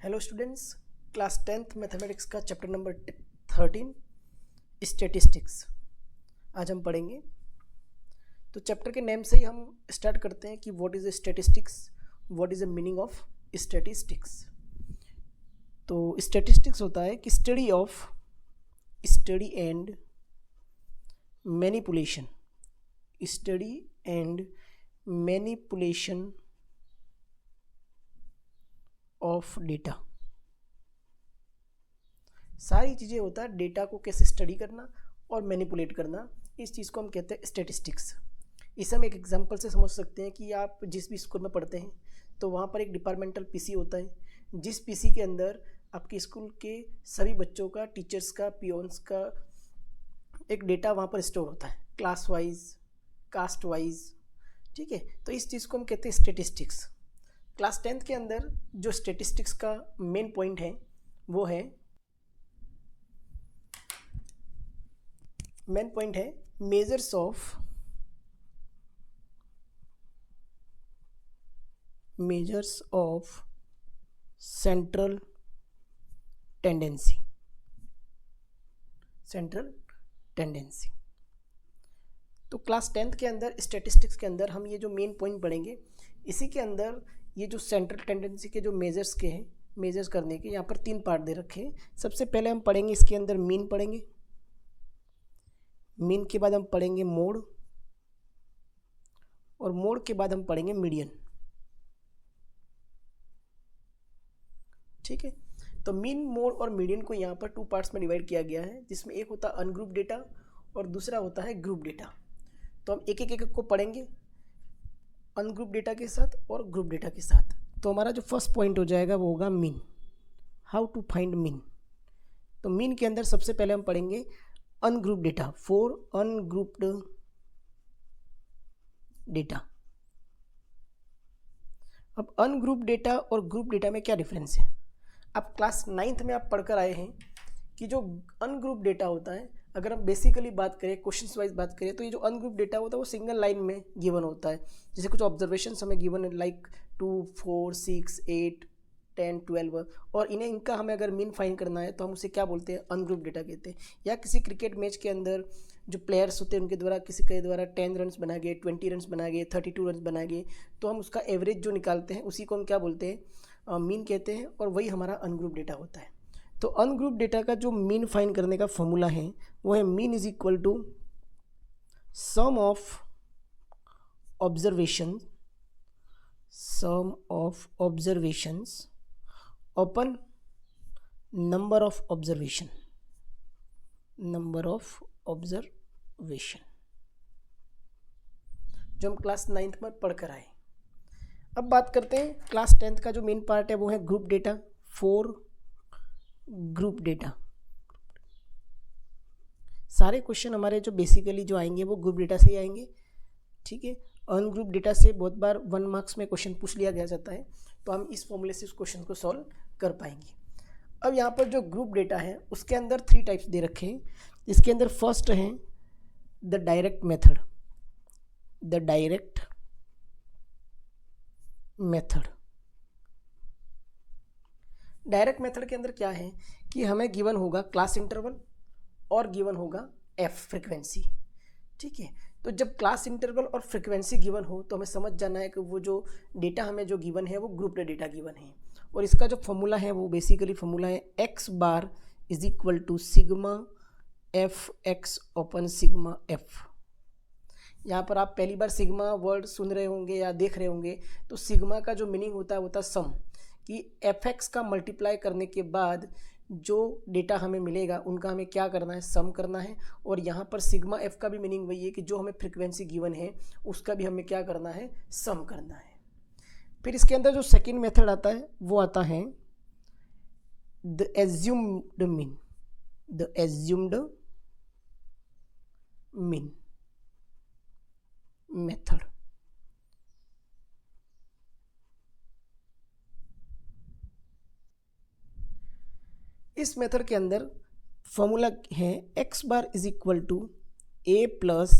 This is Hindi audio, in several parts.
Hello students, class 10th mathematics का चैप्टर नंबर 13 स्टैटिस्टिक्स आज हम पढ़ेंगे। तो चैप्टर के नेम से ही हम स्टार्ट करते हैं कि what is statistics, what is the meaning of statistics. तो स्टैटिस्टिक्स होता है कि study and manipulation of data. सारी चीज़ें होता है डेटा को कैसे स्टडी करना और मैनिपुलेट करना, इस चीज़ को हम कहते हैं स्टैटिस्टिक्स। इसे हम एक एग्जांपल से समझ सकते हैं कि आप जिस भी स्कूल में पढ़ते हैं तो वहाँ पर एक डिपार्टमेंटल पीसी होता है, जिस पीसी के अंदर आपके स्कूल के सभी बच्चों का, टीचर्स का, पियोन्स का एक डेटा वहाँ पर स्टोर होता है, क्लास वाइज, कास्ट वाइज। ठीक है, तो इस चीज़ को हम कहते हैं स्टैटिस्टिक्स। क्लास 10th के अंदर जो स्टैटिस्टिक्स का मेन पॉइंट है वो है मेजर्स ऑफ सेंट्रल टेंडेंसी। तो क्लास 10th के अंदर स्टैटिस्टिक्स के अंदर हम ये जो मेन पॉइंट पढ़ेंगे, इसी के अंदर ये जो सेंट्रल टेंडेंसी के जो मेजर्स के हैं, मेजर्स करने के यहाँ पर 3 पार्ट दे रखे हैं। सबसे पहले हम पढ़ेंगे इसके अंदर मीन पढ़ेंगे, मीन के बाद हम पढ़ेंगे मोड, और मोड के बाद हम पढ़ेंगे मीडियन। ठीक है, तो मीन, मोड और मीडियन को यहाँ पर 2 पार्ट्स में डिवाइड किया गया है, जिसमें एक होता है अनग्रुप डेटा और दूसरा होता है ग्रुप डेटा। तो हम एक एक को पढ़ेंगे, अनग्रुप डेटा के साथ और ग्रुप डेटा के साथ। तो हमारा जो फर्स्ट पॉइंट हो जाएगा वो होगा mean, how to find mean. तो मीन के अंदर सबसे पहले हम पढ़ेंगे ungroup data, for ungrouped data. अब अनग्रुप डेटा और ग्रुप डेटा में क्या डिफरेंस है? अब क्लास 9th में आप पढ़कर आए हैं कि जो अनग्रुप डेटा होता है, अगर हम बेसिकली बात करें, क्वेश्चंस वाइज बात करें, तो ये जो अनग्रुप डेटा होता है वो सिंगल लाइन में गिवन होता है। जैसे कुछ ऑब्जर्वेशंस हमें गिवन है लाइक 2, 4, 6, 8, 10, 12, और इनका हमें अगर मीन फाइंड करना है तो हम उसे क्या बोलते हैं? अनग्रुप डेटा कहते हैं। या किसी क्रिकेट मैच के अंदर जो प्लेयर्स होते हैं उनके द्वारा किसी के द्वारा 10 रन्स बना गए, 20 रन्स बना गए, 32 रन्स बना गए, तो हम उसका एवरेज जो निकालते हैं उसी को हम क्या बोलते हैं? मीन कहते हैं, और वही हमारा अनग्रुप डेटा होता है। तो अनग्रुप डेटा का जो मीन फाइंड करने का फॉर्मूला है वो है mean is equal to sum of observations upon number of observation. जो हम क्लास 9th में पढ़कर आए। अब बात करते हैं क्लास 10th का जो मेन पार्ट है वो है group data, for group data. सारे क्वेश्चन हमारे जो बेसिकली जो आएंगे वो ग्रुप डेटा से ही आएंगे। ठीक है, अनग्रुप डेटा से बहुत बार 1 मार्क्स में क्वेश्चन पूछ लिया गया जाता है, तो हम इस फॉर्मूले से उस क्वेश्चन को सॉल्व कर पाएंगे। अब यहाँ पर जो ग्रुप डेटा है उसके अंदर 3 टाइप्स दे रखे हैं। इसके अंदर फर्स्ट है the direct method. Direct method के अंदर क्या है कि हमें गिवन होगा क्लास इंटरवल और गिवन होगा एफ फ्रीक्वेंसी। ठीक है, तो जब क्लास इंटरवल और फ्रीक्वेंसी गिवन हो तो हमें समझ जाना है कि वो जो डेटा हमें जो गिवन है वो ग्रुप डेटा गिवन है। और इसका जो फॉर्मूला है वो बेसिकली फॉर्मूला है x bar is equal to sigma f x open sigma f. यहाँ पर आप पहली बार सिग्मा वर्ड सुन रहे होंगे या देख रहे होंगे, तो सिग्मा का जो मीनिंग होता है वो होता है सम, कि एफ एक्स का मल्टीप्लाई करने के बाद जो डेटा हमें मिलेगा उनका हमें क्या करना है? सम करना है। और यहाँ पर सिग्मा एफ का भी मीनिंग वही है कि जो हमें फ्रीक्वेंसी गिवन है उसका भी हमें क्या करना है? सम करना है। फिर इसके अंदर जो सेकंड मेथड आता है वो आता है द एज्यूम्ड मीन मेथड। इस मेथड के अंदर फॉर्मूला है x bar is equal to a plus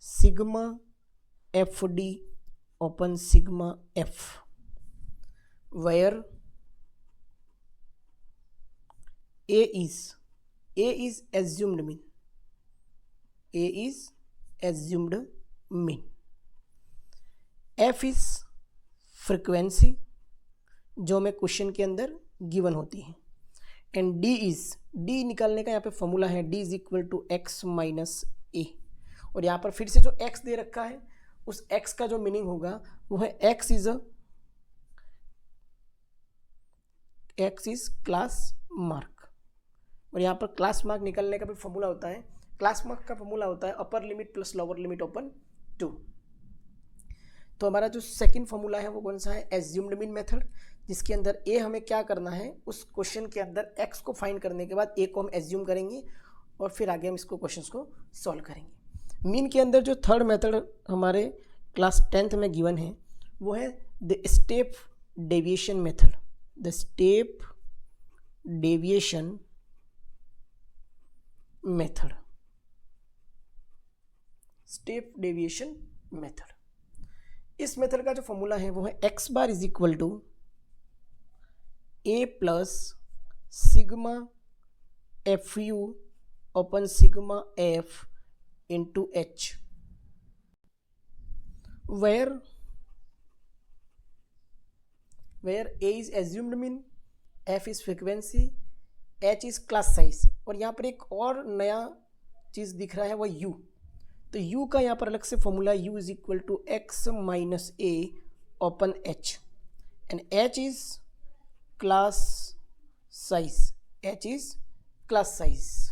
sigma f d open sigma f, where A is assumed mean. A is assumed mean. F is frequency जो हमें क्वेश्चन के अंदर गिवन होती है. एंड D निकालने का यहाँ पे फॉर्मूला है D is equal to x minus a. और यहाँ पर फिर से जो x दे रखा है उस x का जो मीनिंग होगा वो है x इज क्लास मार्क. और यहाँ पर क्लास मार्क निकालने का भी फॉर्मूला होता है. क्लास मार्क का फॉर्मूला होता है upper limit plus lower limit open 2. तो हमारा जो सेकंड फॉर्मूला है वो कौन सा है, एज्यूम्ड मीन मेथड, जिसके अंदर ए हमें क्या करना है, उस क्वेश्चन के अंदर एक्स को फाइंड करने के बाद ए को हम एज्यूम करेंगे और फिर आगे हम इसको क्वेश्चंस को सॉल्व करेंगे. मीन के अंदर जो थर्ड मेथड हमारे क्लास 10th में गिवन है वो है the step deviation method. The step deviation method. Step deviation method. इस मेथड का जो फॉर्मूला है वो है x bar is equal to a plus sigma f u open sigma f into h, where a is assumed mean, f is frequency, h is class size. और यहाँ पर एक और नया चीज़ दिख रहा है वो यू. तो u का यहाँ पर अलग से formula u is equal to x minus a open h and h is class size. h is class size.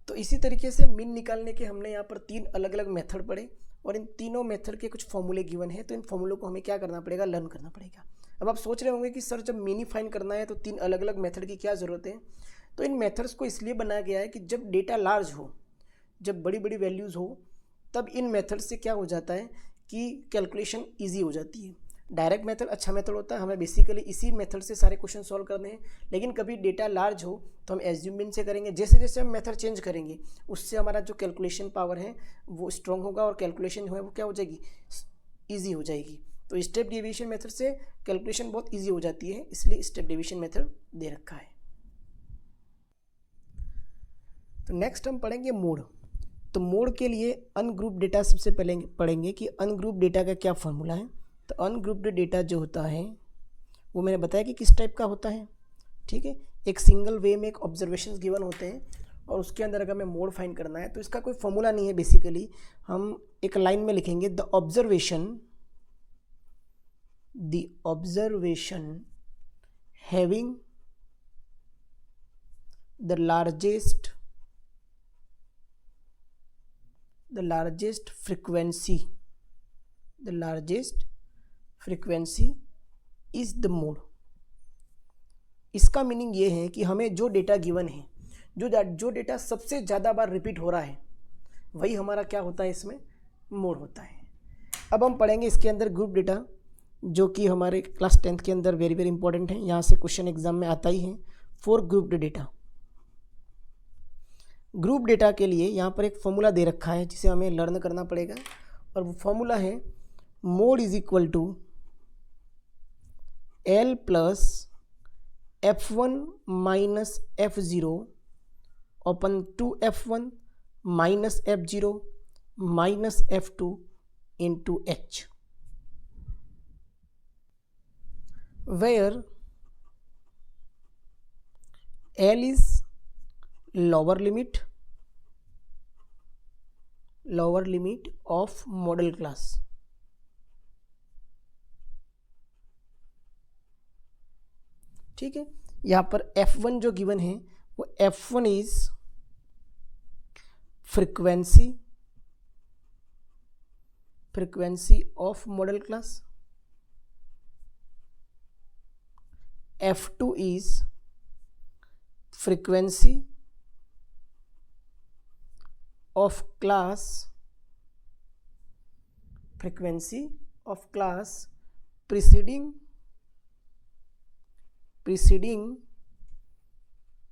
तो इसी तरीके से मीन निकालने के हमने यहाँ पर 3 अलग अलग मेथड पढ़े और इन तीनों मेथड के कुछ फॉर्मूले गिवन है. तो इन फॉर्मूलों को हमें क्या करना पड़ेगा, लर्न करना पड़ेगा. अब आप सोच रहे होंगे कि सर जब मीन ही फाइंड करना है तो 3 अलग अलग मेथड की क्या ज़रूरत है. तो इन मेथड्स को इसलिए बनाया गया है कि जब डेटा लार्ज हो, जब बड़ी बड़ी वैल्यूज़ हो, तब इन मेथड से क्या हो जाता है कि कैलकुलेशन इजी हो जाती है. डायरेक्ट मेथड अच्छा मेथड होता है, हमें बेसिकली इसी मेथड से सारे क्वेश्चन सॉल्व करने हैं. लेकिन कभी डेटा लार्ज हो तो हम एज्यूमिंग से करेंगे. जैसे जैसे हम मेथड चेंज करेंगे उससे हमारा जो कैलकुलेशन पावर है वो स्ट्रॉन्ग होगा और कैलकुलेशन जो है वो क्या हो जाएगी, ईजी हो जाएगी. तो स्टेप डेविएशन मेथड से कैलकुलेशन बहुत ईजी हो जाती है, इसलिए स्टेप डेविएशन मेथड दे रखा है. तो नेक्स्ट हम पढ़ेंगे मोड. तो मोड के लिए अनग्रुप डेटा सबसे पहले पढ़ेंगे कि अनग्रुप डेटा का क्या फॉर्मूला है. तो अनग्रुप्ड डेटा जो होता है वो मैंने बताया कि किस टाइप का होता है. ठीक है, एक सिंगल वे में एक ऑब्जर्वेशंस गिवन होते हैं और उसके अंदर अगर हमें मोड फाइंड करना है तो इसका कोई फॉर्मूला नहीं है. बेसिकली हम एक लाइन में लिखेंगे the observation having the largest frequency is the mode. इसका मीनिंग ये है कि हमें जो डेटा गिवन है, जो डेटा सबसे ज़्यादा बार रिपीट हो रहा है वही हमारा क्या होता है, इसमें मोड होता है. अब हम पढ़ेंगे इसके अंदर ग्रुप डेटा जो कि हमारे क्लास 10th के अंदर वेरी वेरी इंपॉर्टेंट है. यहाँ से क्वेश्चन एग्जाम में आता ही है. 4 ग्रुप्ड डेटा. ग्रुप डेटा के लिए यहाँ पर एक फॉर्मूला दे रखा है जिसे हमें लर्न करना पड़ेगा और वो फॉर्मूला है mode is equal to l plus F1 minus F0 open 2F1 minus F0 minus F2 into H, where L is lower limit of model class. ठीक है, यहाँ पर F1 जो गिवन है वो F1 is frequency of model class. F2 is frequency of class preceding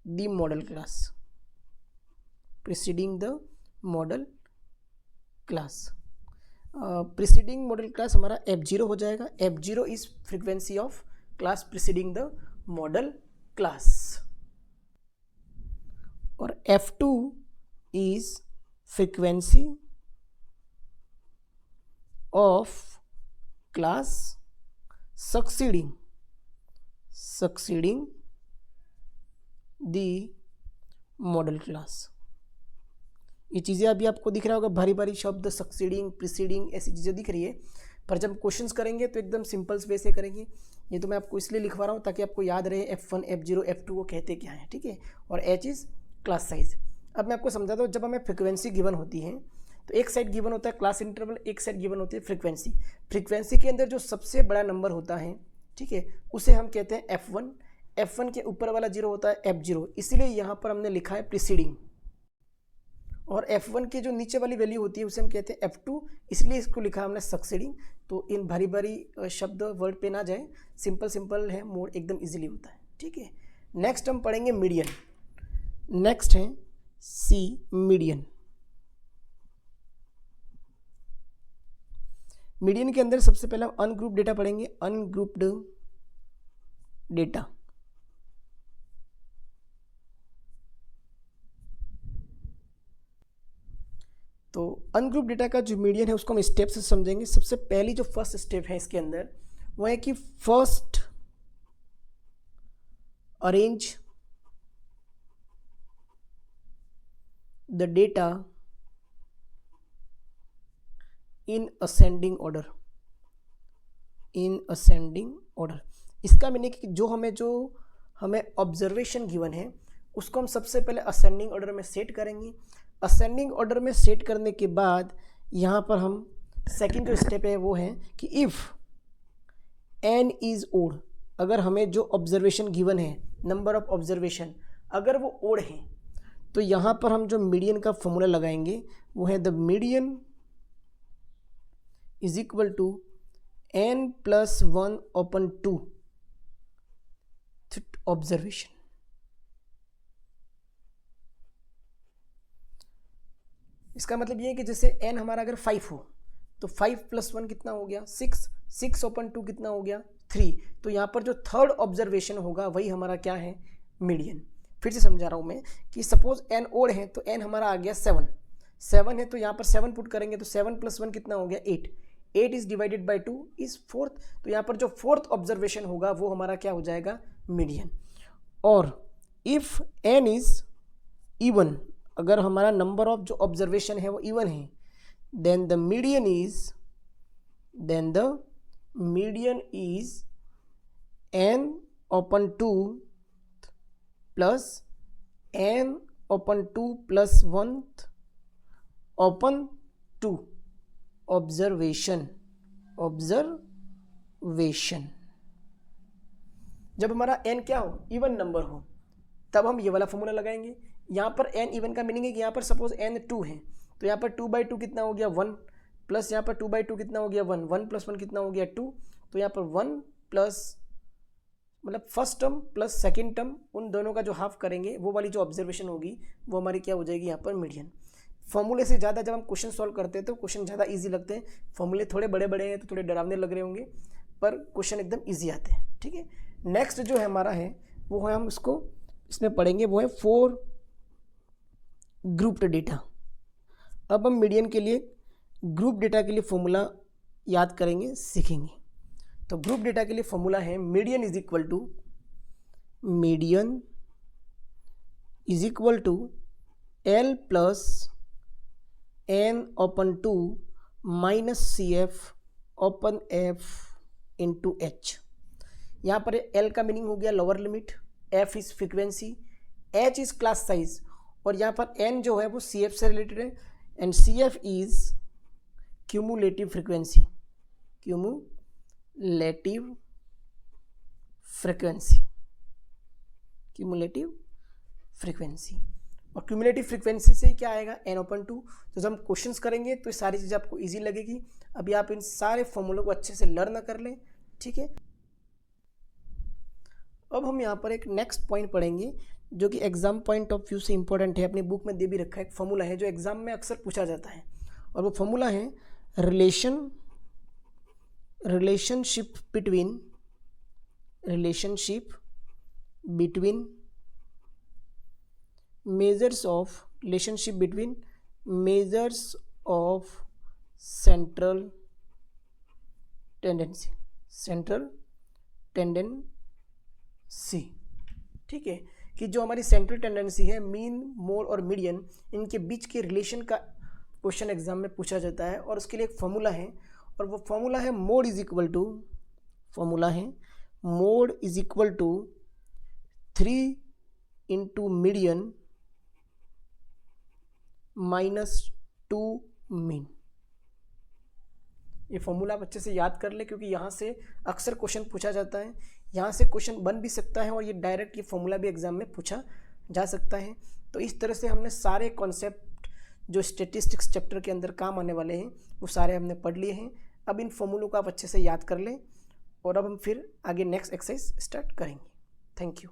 the model class. Preceding model class हमारा F0 हो जाएगा. F0 is frequency of class preceding the model class. और F2 is frequency of class succeeding the model class. ये चीज़ें अभी आपको दिख रहा होगा, भारी भारी शब्द सक्सीडिंग, प्रीसीडिंग, ऐसी चीज़ें दिख रही है, पर जब क्वेश्चंस करेंगे तो एकदम सिंपल वे से करेंगे। ये तो मैं आपको इसलिए लिखवा रहा हूँ ताकि आपको याद रहे F1, F0, F2 वो कहते क्या है, ठीक है। और H इज़ क्लास साइज। अब मैं आपको समझाता हूँ, जब हमें फ्रिक्वेंसी गिवन होती है तो एक साइड गिवन होता है क्लास इंटरवल, एक साइड गिवन होती है फ्रीक्वेंसी। फ्रीक्वेंसी के अंदर जो सबसे बड़ा नंबर होता है, ठीक है, उसे हम कहते हैं F1। F1 के ऊपर वाला जीरो होता है F0, इसीलिए यहाँ पर हमने लिखा है प्रीसीडिंग। और F1 की जो नीचे वाली वैल्यू होती है उसे हम कहते हैं F2, इसलिए इसको लिखा हमने सक्सीडिंग। तो इन भारी भारी शब्द वर्ड पे ना जाए, सिंपल सिंपल है, मोड एकदम इजीली होता है, ठीक है। नेक्स्ट हम पढ़ेंगे मीडियन। नेक्स्ट है C, मीडियन। मीडियन के अंदर सबसे पहले हम अनग्रुप्ड डेटा पढ़ेंगे, अनग्रुप्ड डेटा। तो अनग्रुप डेटा का जो मीडियन है उसको हम स्टेप से समझेंगे। सबसे पहली जो फर्स्ट स्टेप है इसके अंदर वो है कि first arrange the data in ascending order. In ascending order इसका मीनिंग कि जो हमें ऑब्जर्वेशन गिवन है उसको हम सबसे पहले असेंडिंग ऑर्डर में सेट करेंगे। असेंडिंग ऑर्डर में सेट करने के बाद यहाँ पर हम सेकंड जो स्टेप है वो है कि इफ़ n इज़ ओड, अगर हमें जो ऑब्जर्वेशन गिवन है, नंबर ऑफ ऑब्जर्वेशन, अगर वो ओड है तो यहाँ पर हम जो मीडियन का फॉर्मूला लगाएंगे वो है the median is equal to n+1/2 observation. इसका मतलब ये है कि जैसे n हमारा अगर 5 हो तो 5+1 कितना हो गया 6, 6/2 कितना हो गया 3। तो यहाँ पर जो थर्ड ऑब्जर्वेशन होगा वही हमारा क्या है, मीडियन। फिर से समझा रहा हूँ मैं कि सपोज n ओड है तो n हमारा आ गया 7 है, तो यहाँ पर 7 पुट करेंगे तो 7+1 कितना हो गया 8 is divided by 2 is 4th। तो यहाँ पर जो फोर्थ ऑब्जर्वेशन होगा वो हमारा क्या हो जाएगा, मीडियन। और इफ n इज इवन, अगर हमारा नंबर ऑफ जो ऑब्जर्वेशन है वो इवन है, then the median is n/2 plus n/2 plus 1/2 observation. जब हमारा n क्या हो, इवन नंबर हो, तब हम ये वाला फॉर्मूला लगाएंगे। यहाँ पर n इवन का मीनिंग है कि यहाँ पर सपोज n 2 है तो यहाँ पर 2/2 कितना हो गया 1, प्लस यहाँ पर 2/2 कितना हो गया 1, 1+1 कितना हो गया 2। तो यहाँ पर 1 प्लस मतलब first term plus second term, उन दोनों का जो हाफ करेंगे वो वाली जो ऑब्जर्वेशन होगी वो हमारी क्या हो जाएगी यहाँ पर, मीडियन। फॉर्मूले से ज़्यादा जब हम क्वेश्चन सॉल्व करते हैं तो क्वेश्चन ज़्यादा इजी लगते हैं। फॉर्मूले थोड़े बड़े बड़े हैं तो थोड़े डरावने लग रहे होंगे, पर क्वेश्चन एकदम ईजी आते हैं, ठीक है। नेक्स्ट जो है हमारा है वो है, हम इसको इसमें पढ़ेंगे, वो है 4 ग्रुप्ड डेटा। अब हम मीडियन के लिए ग्रुप डेटा के लिए फॉर्मूला याद करेंगे, सीखेंगे। तो ग्रुप डेटा के लिए फॉर्मूला है median is equal to L plus n/2 minus CF/F into H। यहाँ पर L का मीनिंग हो गया lower limit, F is frequency, H is class size, और यहाँ पर N जो है वो CF से रिलेटेड है, and CF is cumulative frequency. Cumulative frequency और क्यूमुलेटिव फ्रीक्वेंसी से क्या आएगा, n/2। तो जब हम क्वेश्चंस करेंगे तो ये सारी चीज़ें आपको इजी लगेगी। अभी आप इन सारे फॉर्मूलों को अच्छे से लर्न कर लें, ठीक है। अब हम यहाँ पर एक नेक्स्ट पॉइंट पढ़ेंगे जो कि एग्जाम पॉइंट ऑफ व्यू से इंपॉर्टेंट है, अपनी बुक में दे भी रखा है। एक फॉर्मूला है जो एग्जाम में अक्सर पूछा जाता है, और वो फॉर्मूला है relationship between measures of relationship between measures of central tendency, central tendency, ठीक है, कि जो हमारी सेंट्रल टेंडेंसी है, मीन, मोड और मीडियन, इनके बीच के रिलेशन का क्वेश्चन एग्जाम में पूछा जाता है। और उसके लिए एक फॉर्मूला है, और वो फॉर्मूला है mode is equal to, formula है mode is equal to 3 into median -2 mean. ये फॉर्मूला आप अच्छे से याद कर ले, क्योंकि यहाँ से अक्सर क्वेश्चन पूछा जाता है, यहाँ से क्वेश्चन बन भी सकता है और ये डायरेक्ट ये फॉर्मूला भी एग्जाम में पूछा जा सकता है। तो इस तरह से हमने सारे कॉन्सेप्ट जो स्टैटिस्टिक्स चैप्टर के अंदर काम आने वाले हैं वो सारे हमने पढ़ लिए हैं। अब इन फॉर्मूलों को आप अच्छे से याद कर लें और अब हम फिर आगे नेक्स्ट एक्सरसाइज स्टार्ट करेंगे। Thank you.